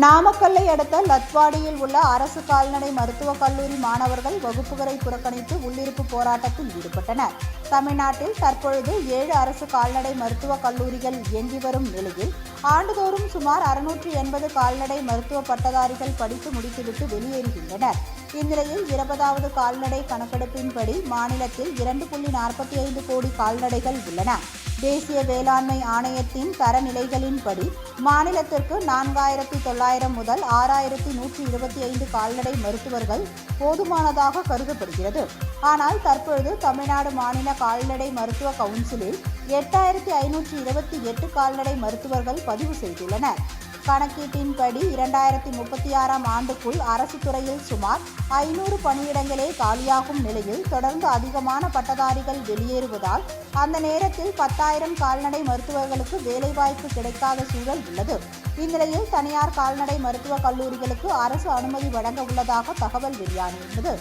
நாமக்கல்லை அடுத்த லத்வாடியில் உள்ள அரசு கால்நடை மருத்துவக் கல்லூரி மாணவர்கள் வகுப்புகளை புறக்கணித்து உள்ளிருப்பு போராட்டத்தில் ஈடுபட்டனர். தமிழ்நாட்டில் தற்பொழுது 7 அரசு கால்நடை மருத்துவக் கல்லூரிகள் இயங்கி வரும் நிலையில் ஆண்டுதோறும் சுமார் 680 கால்நடை மருத்துவ பட்டதாரிகள் படித்து முடித்துவிட்டு வெளியேறுகின்றனர். இந்நிலையில் 20வது கால்நடை கணக்கெடுப்பின்படி மாநிலத்தில் 2.45 கோடி கால்நடைகள் உள்ளன. தேசிய வேளாண்மை ஆணையத்தின் தரநிலைகளின்படி மாநிலத்திற்கு 4900 முதல் 6125 கால்நடை மருத்துவர்கள் போதுமானதாக கருதப்படுகிறது. ஆனால் தற்பொழுது தமிழ்நாடு மாநில கால்நடை மருத்துவ கவுன்சிலில் 8528 கால்நடை மருத்துவர்கள் பதிவு செய்துள்ளனர். கணக்கீட்டின்படி 2036ஆம் ஆண்டுக்குள் அரசு துறையில் சுமார் 500 பணியிடங்களே காலியாகும் நிலையில் தொடர்ந்து அதிகமான பட்டதாரிகள் வெளியேறுவதால் அந்த நேரத்தில் 10,000 கால்நடை மருத்துவர்களுக்கு வேலைவாய்ப்பு கிடைக்காத சூழல் உள்ளது. இந்நிலையில் தனியார் கால்நடை மருத்துவக் கல்லூரிகளுக்கு அரசு அனுமதி வழங்க உள்ளதாக தகவல் வெளியாகியுள்ளது.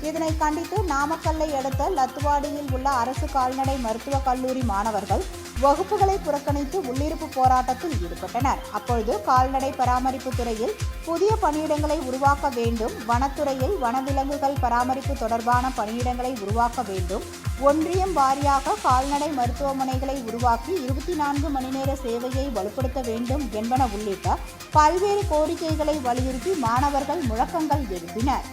இதனை கண்டித்து நாமக்கல்லை அடுத்த லத்துவாடியில் உள்ள அரசு கால்நடை மருத்துவக் கல்லூரி மாணவர்கள் வகுப்புகளை புறக்கணித்து உள்ளிருப்பு போராட்டத்தில் ஈடுபட்டனர். அப்பொழுது கால்நடை பராமரிப்பு துறையில் புதிய பணியிடங்களை உருவாக்க வேண்டும், வனத்துறையில் வனவிலங்குகள் பராமரிப்பு தொடர்பான பணியிடங்களை உருவாக்க வேண்டும், ஒன்றியம் வாரியாக கால்நடை மருத்துவமனைகளை உருவாக்கி 24 மணி நேர சேவையை வலுப்படுத்த வேண்டும் என்பன உள்ளிட்ட பல்வேறு கோரிக்கைகளை வலியுறுத்தி மாணவர்கள் முழக்கங்கள் எழுப்பினர்.